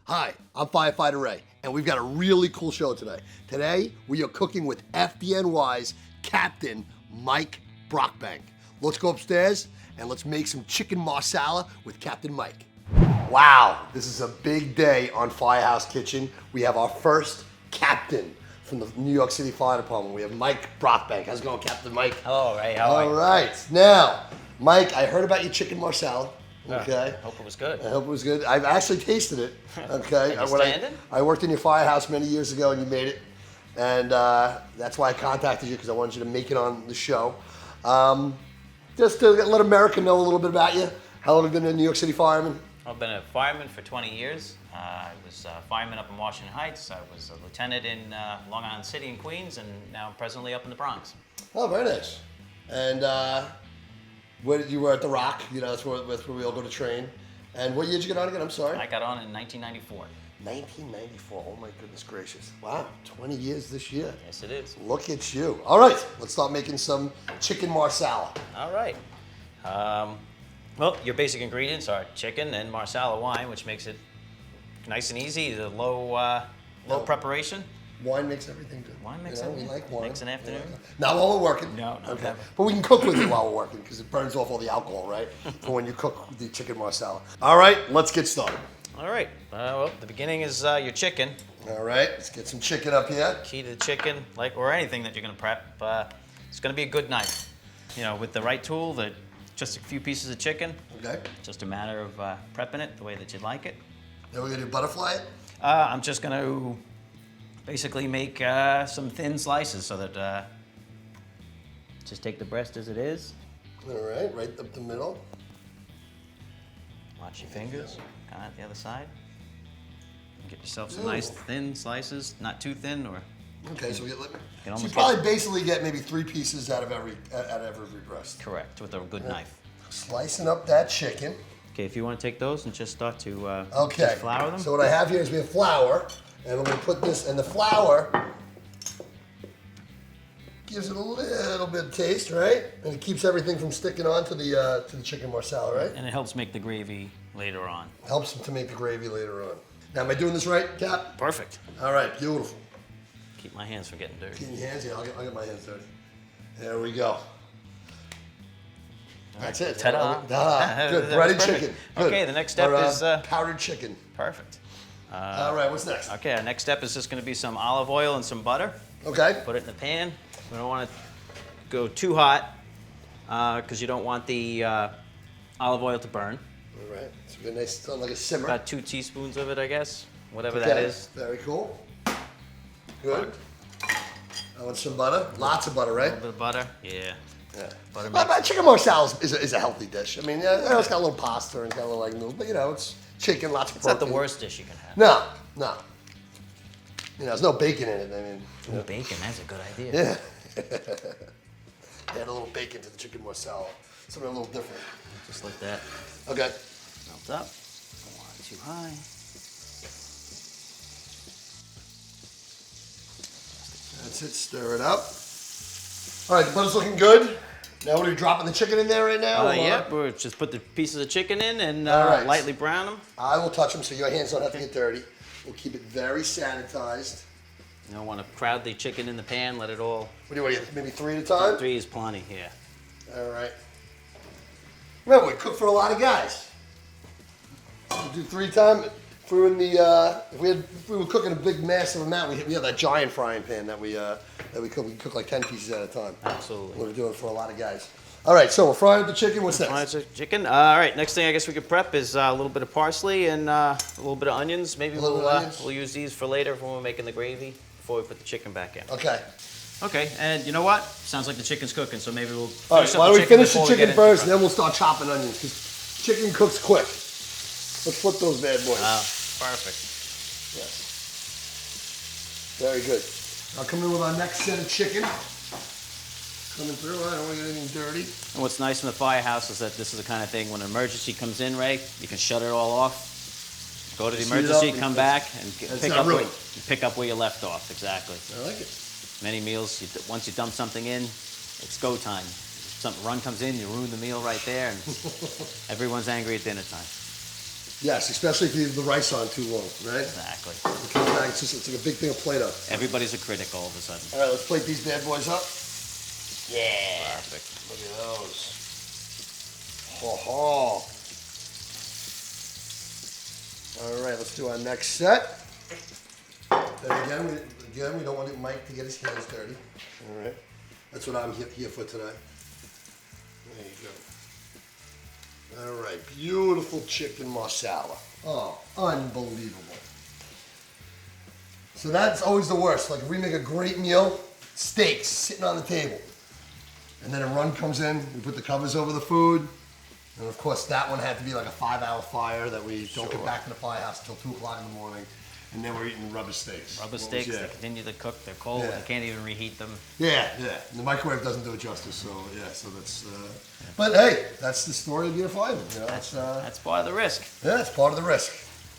Hi, I'm Firefighter Ray, and we've got a really cool show today. Today, we are cooking with FDNY's Captain Mike Brockbank. Let's go upstairs and let's make some chicken marsala with Captain Mike. Wow, this is a big day on Firehouse Kitchen. We have our first captain from the New York City Fire Department. We have Mike Brockbank. How's it going, Captain Mike? Hello, Ray. How are you? All right. Now, Mike, I heard about your chicken marsala. Okay. I hope it was good. I hope it was good. I've actually tasted it. Okay. Are you standing? I worked in your firehouse many years ago, and you made it, and that's why I contacted you, because I wanted you to make it on the show. Just to let America know a little bit about you. How long have you been a New York City fireman? I've been a fireman for 20 years. I was a fireman up in Washington Heights. I was a lieutenant in Long Island City in Queens, and now I'm presently up in the Bronx. Oh, very nice. And where you were at the Rock? You know, that's where we all go to train. And what year did you get on again? I'm sorry. I got on in 1994. 1994. Oh my goodness gracious! Wow, 20 years this year. Yes, it is. Look at you. All right, let's start making some chicken marsala. All right. Well, your basic ingredients are chicken and marsala wine, which makes it nice and easy. The low preparation. Wine makes everything good. Wine makes everything. everything. We like wine. Makes an afternoon. Not while we're working. No, okay. never. But we can cook with it while we're working, because it burns off all the alcohol, right? For when you cook the chicken marsala. All right, let's get started. All right. Well, the beginning is your chicken. All right, let's get some chicken up here. Key to the chicken, or anything that you're going to prep, it's going to be a good knife. You know, with the right tool, just a few pieces of chicken. Okay. Just a matter of prepping it the way that you'd like it. Then we're going to do butterfly it? I'm just going to basically make some thin slices so that just take the breast as it is. All right, right up the middle. Watch your fingers, kind of at the other side. Get yourself some nice thin slices, not too thin or. Okay, so you almost probably basically get maybe 3 pieces out of every breast. Correct, with a good knife. Slicing up that chicken. Okay, if you want to take those and just start to okay. just flour them. So what I have here is we have flour, and we're going to put this, and the flour gives it a little bit of taste, right? And it keeps everything from sticking on to the chicken marsala, right? And it helps make the gravy later on. Helps to make the gravy later on. Now, am I doing this right, Cap? Perfect. All right, beautiful. Keep my hands from getting dirty. Keep your hands, yeah, I'll get my hands dirty. There we go. That's it. Ta-da. Good, breaded chicken. Good. Okay, the next step is powdered chicken. Perfect. All right, what's next? Okay, our next step is just going to be some olive oil and some butter. Okay. Put it in the pan. We don't want to go too hot because you don't want the olive oil to burn. All right, so we got a nice, like a simmer. About 2 teaspoons of it, I guess, whatever that is. Very cool. Good. I want some butter. Lots of butter, right? A little bit of butter. Yeah. Butter But chicken marsala is a healthy dish. I mean, it's got a little pasta and it's got a little like noodles, but you know, it's chicken, lots of protein. It's not the worst dish you can have. No. You know, there's no bacon in it. I mean, Ooh, bacon, that's a good idea. yeah. Add a little bacon to the chicken marsala. Something a little different. Just like that. Okay. Melt up. Don't want it too high. That's it. Stir it up. All right, the butter's looking good. Now, what are we dropping the chicken in there right now? Yeah, we'll just put the pieces of chicken in and lightly brown them. I will touch them so your hands don't have to get dirty. We'll keep it very sanitized. You don't want to crowd the chicken in the pan, let it all. What do you want to get? Maybe 3 at a time? 3 is plenty, yeah. All right. Remember, we cook for a lot of guys. We'll do 3 times. If we were in the, if we were cooking a big massive amount, we have that giant frying pan that we cook. We cook like 10 pieces at a time. Absolutely. We're doing it for a lot of guys. All right, so we're frying up the chicken. What's next? Frying the chicken. All right, next thing I guess we could prep is a little bit of parsley and a little bit of onions. Maybe we'll use these for later when we're making the gravy before we put the chicken back in. Okay. Okay, and you know what? Sounds like the chicken's cooking, so maybe we'll All right, why don't we finish the chicken first, and then we'll start chopping onions, because chicken cooks quick. Let's flip those bad boys. Perfect. Yes. Very good. I'll come in with our next set of chicken. Coming through, I don't want to get anything dirty. And what's nice in the firehouse is that this is the kind of thing, when an emergency comes in, Ray, you can shut it all off, go to the emergency, come back, and pick up where you left off. Exactly. I like it. Many meals, once you dump something in, it's go time. Some run comes in, you ruin the meal right there, and everyone's angry at dinner time. Yes, especially if you leave the rice on too long, right? Exactly. It comes back, it's like a big thing of Play-Doh. Everybody's a critic all of a sudden. All right, let's plate these bad boys up. Yeah. Perfect. Look at those. Ho ho. All right, let's do our next set. And again, we don't want Mike to get his hands dirty. All right. That's what I'm here for today. There you go. All right, beautiful chicken marsala. Oh, unbelievable. So that's always the worst. Like if we make a great meal, steaks sitting on the table. And then a run comes in, we put the covers over the food. And of course that one had to be like a 5-hour fire that we don't get back to the firehouse until 2 o'clock in the morning. And then we're eating rubber steaks. Rubber steaks, they continue to cook, they're cold, you can't even reheat them. Yeah. And the microwave doesn't do it justice, so yeah, so that's, but hey, that's the story of your fighting, you know. That's part of the risk. Yeah, it's part of the risk.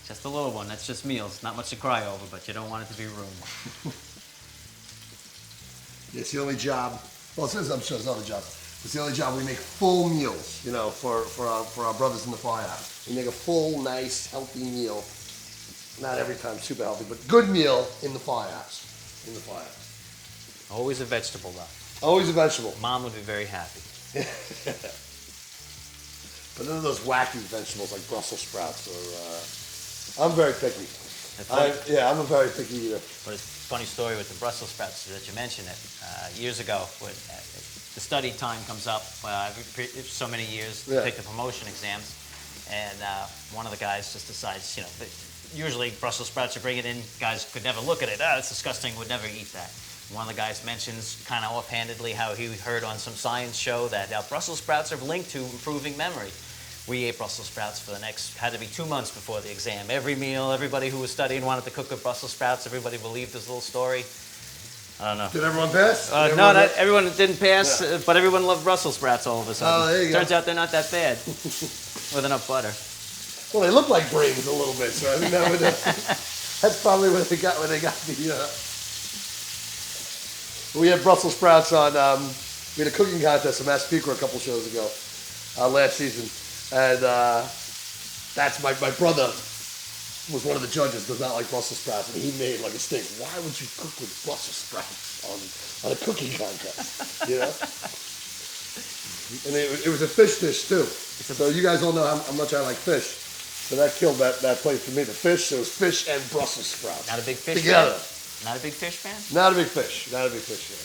Just a little one, that's just meals, not much to cry over, but you don't want it to be ruined. It's the only job, well, I'm sure there's other jobs. It's the only job we make full meals, you know, for our brothers in the firehouse. We make a full, nice, healthy meal. Not every time super healthy, but good meal in the firehouse. Always a vegetable though. Always a vegetable. Mom would be very happy. But none of those wacky vegetables like Brussels sprouts or, I'm very picky. I'm a very picky eater. But it's a funny story with the Brussels sprouts that you mentioned it. Years ago, when the study time comes up, so many years to take the promotion exams, and one of the guys just decides, you know, usually Brussels sprouts are bringing in, guys could never look at it, it's disgusting, would never eat that. One of the guys mentions kind of offhandedly how he heard on some science show that Brussels sprouts are linked to improving memory. We ate Brussels sprouts for had to be 2 months before the exam. Every meal, everybody who was studying wanted to cook with Brussels sprouts, everybody believed this little story. I don't know. Did everyone pass? No, not everyone didn't pass, but everyone loved Brussels sprouts all of a sudden. Oh, there you go. Turns out they're not that bad, with enough butter. Well, they look like brains a little bit, so I think that's probably where they got the. We had Brussels sprouts on. We had a cooking contest in Massapequa a couple shows ago, last season, and that's my brother was one of the judges. Does not like Brussels sprouts, and he made like a stink. Why would you cook with Brussels sprouts on a cooking contest? You know. And it was a fish dish too. So you guys all know how much I like fish. So that killed that place for me. The fish, so it was fish and Brussels sprouts. Not a big fish together. fan? Not a big fish fan? Not a big fish. Not a big fish fan.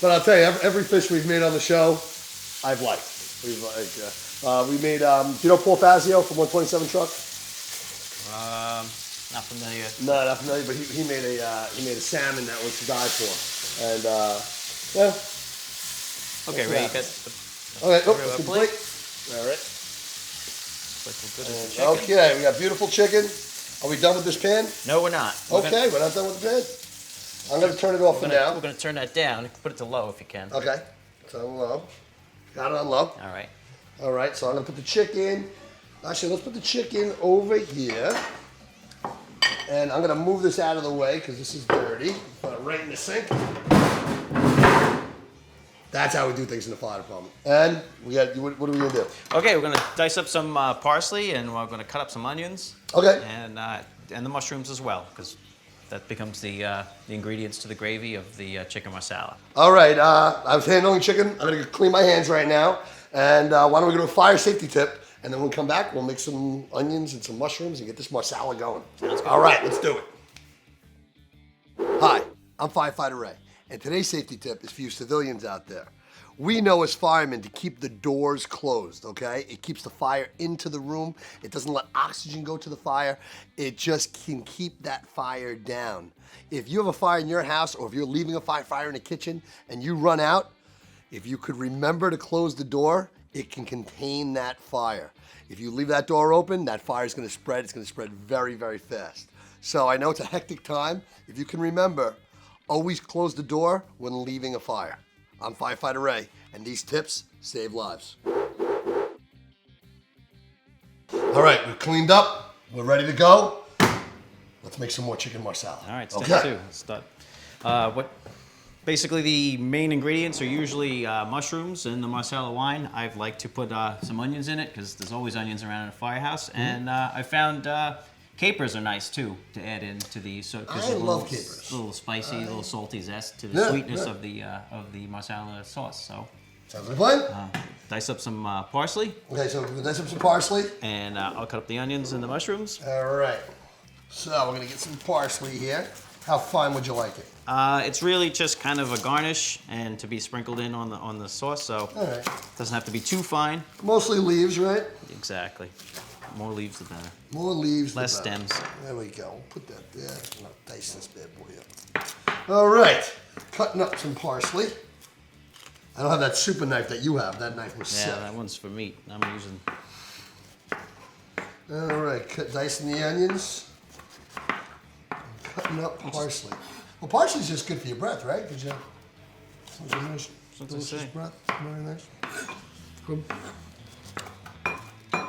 But I'll tell you, every fish we've made on the show, I've liked. We made, do you know Paul Fazio from 127 Truck? Not familiar. No, not familiar. But he made a salmon that was to die for, and yeah. Okay, Ray, you got okay, let's complete. All right. Okay, we got beautiful chicken. Are we done with this pan? No, we're not. We're not done with the pan. I'm going to turn it off for now. We're going to turn that down. Put it to low if you can. Okay. So low. Got it on low. All right. All right, so I'm going to put the chicken. Actually, let's put the chicken over here. And I'm going to move this out of the way because this is dirty. Put it right in the sink. That's how we do things in the fire department. And what are we going to do? Okay, we're going to dice up some parsley, and we're going to cut up some onions. Okay. And the mushrooms as well, because that becomes the ingredients to the gravy of the chicken marsala. All right, I was handling chicken. I'm going to clean my hands right now. And why don't we go to a fire safety tip? And then when we come back, we'll make some onions and some mushrooms and get this marsala going. All right, let's do it. Hi, I'm Firefighter Ray. And today's safety tip is for you civilians out there. We know as firemen to keep the doors closed, okay? It keeps the fire into the room. It doesn't let oxygen go to the fire. It just can keep that fire down. If you have a fire in your house or if you're leaving a fire in the kitchen and you run out, if you could remember to close the door, it can contain that fire. If you leave that door open, that fire is gonna spread. It's gonna spread very, very fast. So I know it's a hectic time. If you can remember, always close the door when leaving a fire. I'm Firefighter Ray, and these tips save lives. All right, we're cleaned up. We're ready to go. Let's make some more chicken marsala. All right, step two. Let's start. Basically, the main ingredients are usually mushrooms and the marsala wine. I like to put some onions in it because there's always onions around in a firehouse. And I found capers are nice too to add into the. I love capers. A little spicy, a little salty zest to the sweetness of the marsala sauce. So. Sounds like fun. Dice up some parsley. Okay, so we're gonna dice up some parsley. And I'll cut up the onions and the mushrooms. All right. So we're gonna get some parsley here. How fine would you like it? It's really just kind of a garnish and to be sprinkled in on the sauce, so it doesn't have to be too fine. Mostly leaves, right? Exactly. More leaves the better. More leaves, less the better. stems. There we go. We'll put that there. I'll dice this bad boy up. All right. Cutting up some parsley. I don't have that super knife that you have. That knife was sick. Yeah, that one's for meat. I'm using. All right. Dicing the onions. Cutting up parsley. Well, parsley's just good for your breath, right? Did you? Nice, delicious breath. Very nice. Good.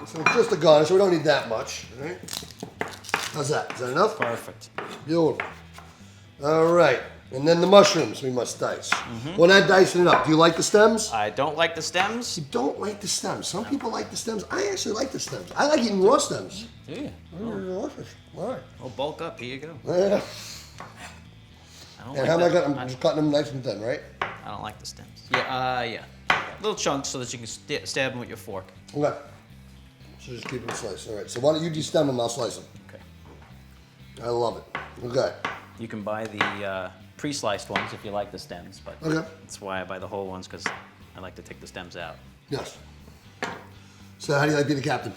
So it's just a garnish, so we don't need that much. All right. How's that? Is that enough? Perfect. Beautiful. All right. And then the mushrooms we must dice. Well, not dicing it up. Do you like the stems? I don't like the stems. You don't like the stems. Some people like the stems. I actually like the stems. I like eating raw stems. Yeah. Delicious. All right. Oh, bulk up. Here you go. Yeah. I don't And like how am I that. cutting? I'm just cutting them nice and thin, right? I don't like the stems. Yeah. Little chunks so that you can stab them with your fork. Okay. So just keep them sliced. All right. So why don't you destem them? I'll slice them. Okay. I love it. Okay. You can buy the pre-sliced ones if you like the stems, but that's why I buy the whole ones because I like to take the stems out. Yes. So how do you like being a captain?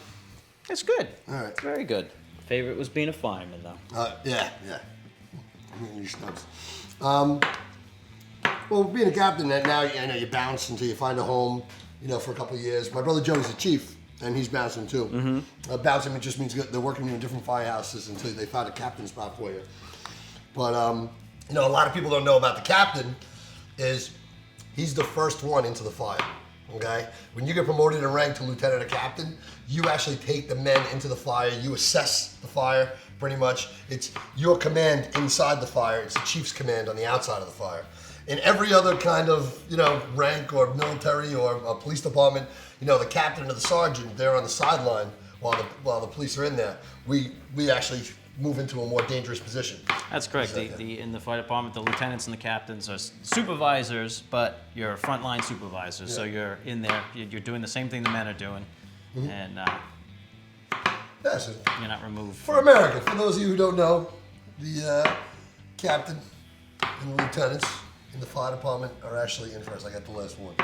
It's good. All right. It's very good. Favorite was being a fireman, though. Yeah. You snubs. Well, being a captain, now you bounce until you find a home, for a couple of years. My brother Joey's a chief, and he's bouncing too. Bouncing, it just means they're working in different firehouses until they find a captain spot for you. But, a lot of people don't know about the captain is he's the first one into the fire, okay? When you get promoted in rank to lieutenant or captain, you actually take the men into the fire. You assess the fire, pretty much. It's your command inside the fire. It's the chief's command on the outside of the fire. In every other kind of, rank or military or a police department, the captain or the sergeant, they're on the sideline while the police are in there. We actually move into a more dangerous position. That's correct. In the fire department, the lieutenants and the captains are supervisors, but you're frontline supervisors. Yeah. So you're in there, you're doing the same thing the men are doing, and you're not removed. For America, for those of you who don't know, the captain and the lieutenants in the fire department are actually in first. I got the last one.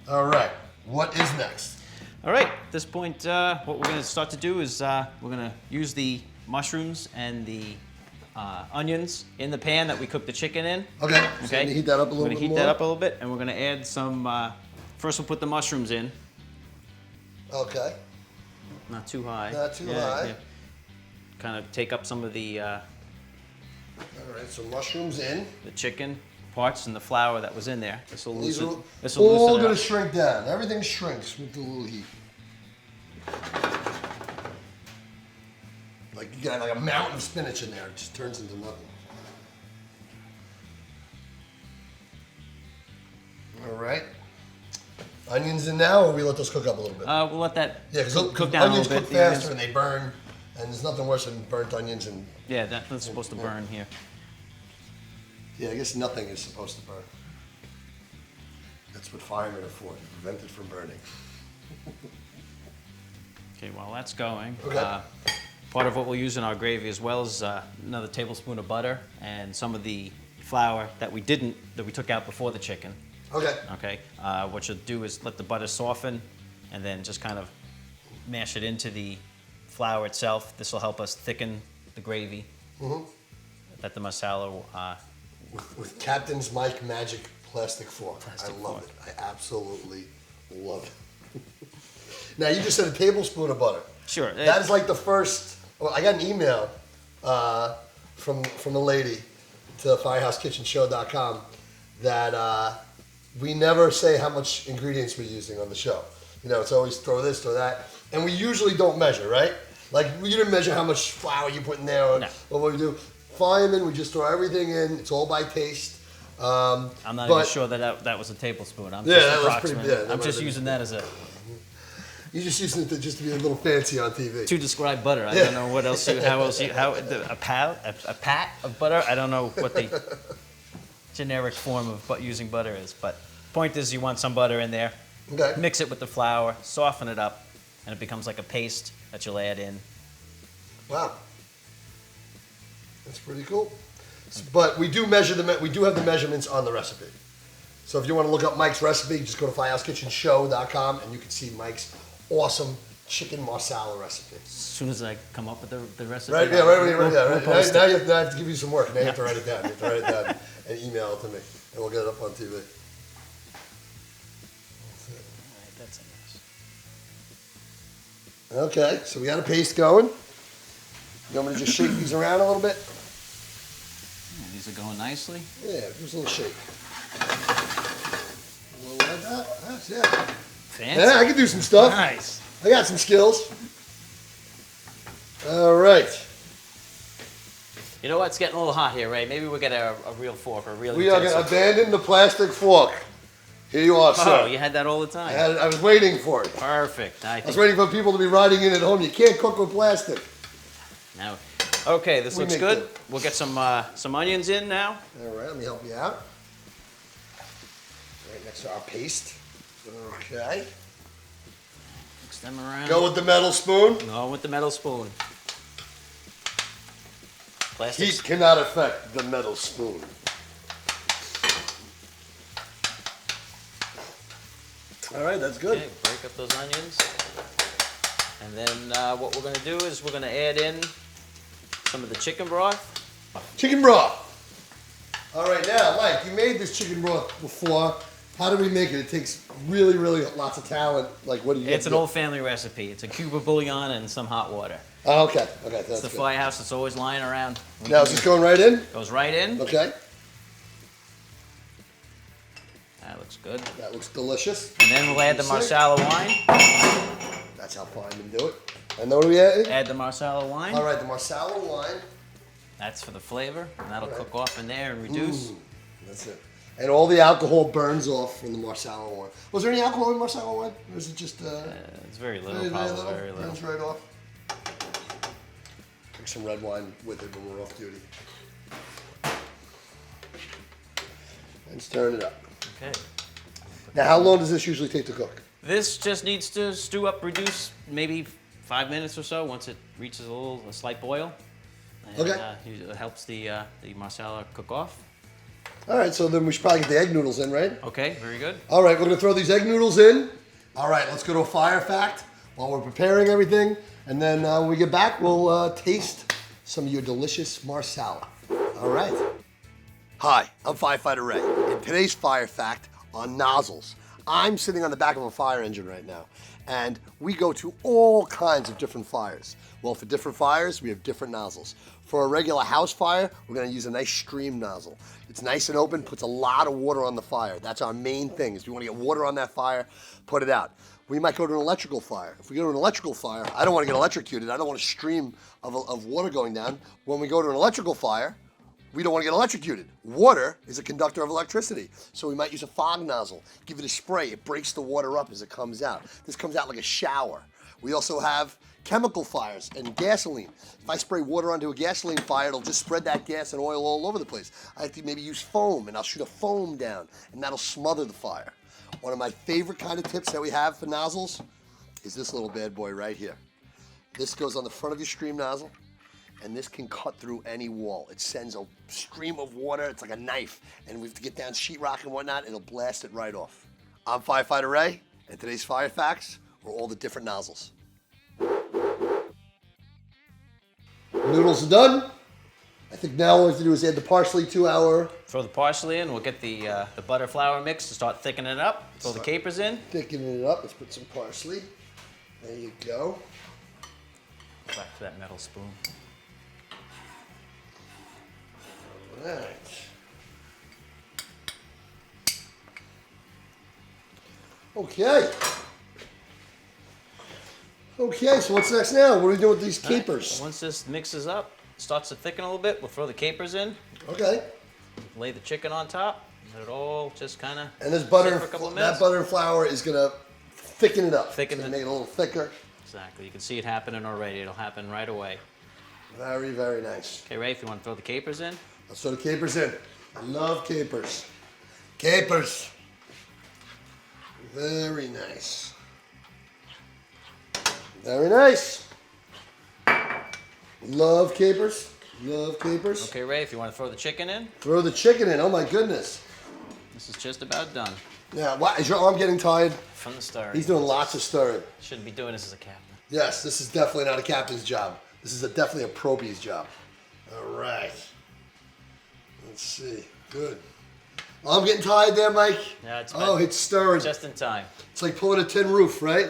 All right, what is next? All right, at this point, what we're going to start to do is we're going to use the mushrooms and the onions in the pan that we cooked the chicken in. Okay. So we're gonna heat that up a little bit more. We're gonna heat that up a little bit, and we're gonna add some. First, we'll put the mushrooms in. Okay. Not too high. Not too high. Yeah. Kind of take up some of the. All right. So mushrooms in. The chicken parts and the flour that was in there. This will loosen. This will all gonna shrink down. Everything shrinks with the little heat. Like you got like a mountain of spinach in there, it just turns into nothing. All right. Onions in now, or we let those cook up a little bit? We'll let that cook down a little bit. Onions cook faster and they burn, and there's nothing worse than burnt onions. And yeah, that's supposed to burn here. Yeah, I guess nothing is supposed to burn. That's what firemen are for, to prevent it from burning. Okay, while that's going, okay. Part of what we'll use in our gravy as well is another tablespoon of butter and some of the flour that we took out before the chicken. Okay. Okay. What you'll do is let the butter soften and then just kind of mash it into the flour itself. This will help us thicken the gravy. That the marsala. With Captain's Mike Magic plastic fork. I love it. I absolutely love it. Now, you just said a tablespoon of butter. Sure. That is like the first. Well, I got an email from a lady to firehousekitchenshow.com that we never say how much ingredients we're using on the show. It's always throw this, throw that. And we usually don't measure, right? Like, you didn't measure how much flour you put in there or what we do. Firemen, we just throw everything in. It's all by taste. I'm not even sure that was a tablespoon. I'm Yeah, just that was pretty approximating. big. I'm just using that as a You're just using it to be a little fancy on TV. to describe butter. I don't know what else. A pat of butter. I don't know what the generic form of using butter is, but point is, you want some butter in there. Okay. Mix it with the flour, soften it up, and it becomes like a paste that you'll add in. Wow. That's pretty cool. But we do measure we do have the measurements on the recipe. So if you want to look up Mike's recipe, just go to firehouse.com and you can see Mike's awesome chicken marsala recipe. As soon as I come up with the recipe. Right, yeah, right. We'll post Now it. you have to give you some work. Now you have to write it down. You have to write it down and email it to me, and we'll get it up on TV. Alright, that's a mess. Okay, so we got a paste going. You want me to just shake these around a little bit? Yeah, these are going nicely. Yeah, just a little shake. A little like that. That's it. Fancy. Yeah, I can do some stuff. Nice. I got some skills. All right. You know what? It's getting a little hot here, Ray. Maybe we'll get a real fork or a real We are going to abandon the plastic fork. Here you are, sir. Oh, you had that all the time. I was waiting for it. Perfect. I was waiting for people to be riding in at home. You can't cook with plastic. Now, okay, this looks good. do. We'll get some onions in now. All right, let me help you out. Right next to our paste. Okay. Mix them around. Go with the metal spoon. Go with the metal spoon. Plastic. Heat cannot affect the metal spoon. All right, that's good. Okay, break up those onions. And then what we're going to do is we're going to add in some of the chicken broth. Chicken broth. All right, now, Mike, you made this chicken broth before. How do we make it? It takes really, really lots of talent. Like, what do you? It's an old family recipe. It's a cube of bouillon and some hot water. Oh, okay. Okay, that's It's the good. Firehouse. It's always lying around. Now, is this going right in? Goes right in. Okay. That looks good. That looks delicious. And then we'll add the marsala wine. That's how firemen do it. And then what do we add? Add the marsala wine. All right, the marsala wine. That's for the flavor, and that'll cook off in there and reduce. That's it. And all the alcohol burns off from the marsala wine. Was there any alcohol in marsala wine? Or is it just... It's very little, very probably little? very little. Burns right off. Drink some red wine with it when we're off duty. And stir it up. Okay. Now, how long does this usually take to cook? This just needs to stew up, reduce, maybe 5 minutes or so once it reaches a slight boil. And, Okay. It helps the marsala cook off. All right, so then we should probably get the egg noodles in, right? Okay, very good. All right, we're going to throw these egg noodles in. All right, let's go to a fire fact while we're preparing everything. And then when we get back, we'll taste some of your delicious marsala. All right. Hi, I'm Firefighter Ray. And today's fire fact on nozzles. I'm sitting on the back of a fire engine right now, and we go to all kinds of different fires. Well, for different fires, we have different nozzles. For a regular house fire, we're gonna use a nice stream nozzle. It's nice and open, puts a lot of water on the fire. That's our main thing, is we wanna get water on that fire, put it out. We might go to an electrical fire. If we go to an electrical fire, I don't wanna get electrocuted. I don't want a stream of water going down. When we go to an electrical fire, we don't want to get electrocuted. Water is a conductor of electricity. So we might use a fog nozzle, give it a spray. It breaks the water up as it comes out. This comes out like a shower. We also have chemical fires and gasoline. If I spray water onto a gasoline fire, it'll just spread that gas and oil all over the place. I have to maybe use foam, and I'll shoot a foam down, and that'll smother the fire. One of my favorite kind of tips that we have for nozzles is this little bad boy right here. This goes on the front of your stream nozzle, and this can cut through any wall. It sends a stream of water. It's like a knife, and we have to get down sheetrock and whatnot. It'll blast it right off. I'm Firefighter Ray, and today's fire facts are all the different nozzles. Noodles are done. I think now all we have to do is add the parsley to our... Throw the parsley in. We'll get the butter flour mix to start thickening it up. Throw the capers in. Thickening it up. Let's put some parsley. There you go. Back to that metal spoon. All right. Okay. Okay, so what's next now? What are we doing with these capers? Right. Once this mixes up, starts to thicken a little bit, we'll throw the capers in. Okay. Lay the chicken on top. Let it all just kind of. And this butter, for a couple of that minutes. butter and flour is gonna thicken it up. Thicken It's it. gonna make it a little thicker. Exactly. You can see it happening already. It'll happen right away. Very, very nice. Okay, Ray, if you want to throw the capers in. Let's throw the capers in. I love capers. Capers. Very nice. Very nice. Love capers. Love capers. Okay, Ray, if you want to throw the chicken in. Throw the chicken in. Oh my goodness. This is just about done. Yeah. What, is your arm getting tired? From the start. He's doing lots of stirring. Shouldn't be doing this as a captain. Yes, this is definitely not a captain's job. This is definitely a proby's job. All right. Let's see. Good. Oh, I'm getting tired there, Mike. Yeah, it's it's stirring. just in time. It's like pulling a tin roof, right?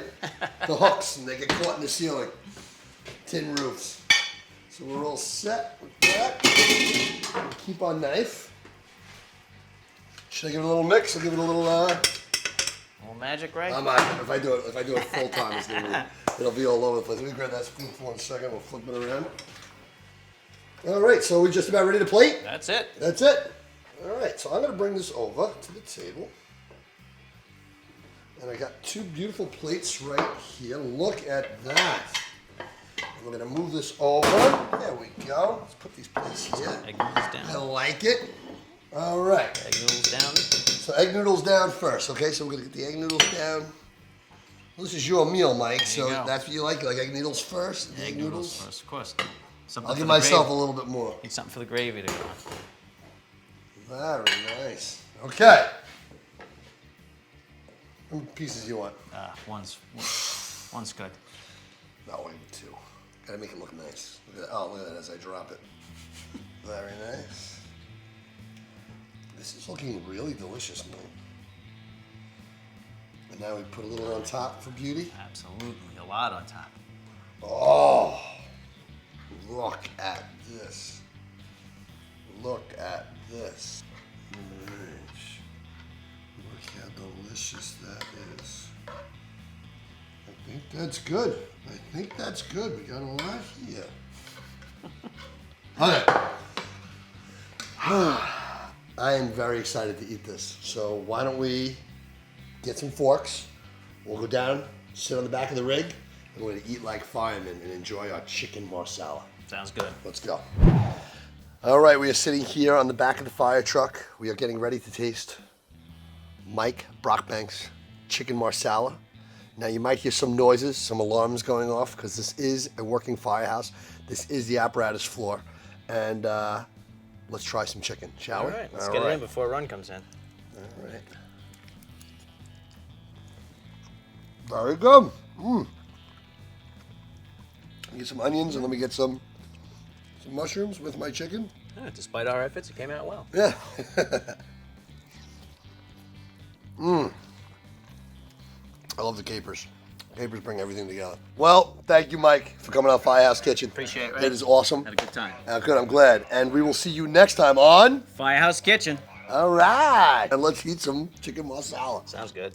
The hooks, and they get caught in the ceiling. Tin roofs. So we're all set with that. Keep our knife. Should I give it a little mix? I'll give it a little. Little magic, Ray. I'm not. If I do it full time, it'll be all over the place. Let me grab that spoon for 1 second. We'll flip it around. All right, so we're just about ready to plate. That's it. That's it. All right, so I'm going to bring this over to the table. And I got 2 beautiful plates right here. Look at that. And we're going to move this over. There we go. Let's put these plates here. Egg noodles I down. like it. All right. Egg noodles down. So egg noodles down first. Okay, so we're going to get the egg noodles down. Well, this is your meal, Mike, so go. that's what you like egg noodles first? Egg noodles first, of course. Something I'll for give the myself gravy. a little bit more. Need something for the gravy to go on. Very nice. Okay. How many pieces do you want? One's good. No, I need 2. Gotta make it look nice. Look at that. Oh, look at that as I drop it. Very nice. This is looking really delicious, man. And now we put a little on top for beauty. Absolutely, a lot on top. Oh, look at this. Look at this. Nice. Look how delicious that is. I think that's good. We got a lot here. Okay. I am very excited to eat this. So why don't we get some forks. We'll go down, sit on the back of the rig, and we're gonna eat like firemen and enjoy our chicken marsala. Sounds good. Let's go. All right, we are sitting here on the back of the fire truck. We are getting ready to taste Mike Brockbank's chicken marsala. Now you might hear some noises, some alarms going off, because this is a working firehouse. This is the apparatus floor. And let's try some chicken, shall we? All right, let's get it in before Run comes in. All right. Very good. Get some onions and let me get some mushrooms with my chicken. Yeah, despite our efforts, it came out well. Yeah. I love the capers. Capers bring everything together. Well, thank you, Mike, for coming on Firehouse Kitchen. Appreciate it, Ray. It is awesome. Had a good time. Good, I'm glad. And we will see you next time on Firehouse Kitchen. All right. And let's eat some chicken marsala. Sounds good.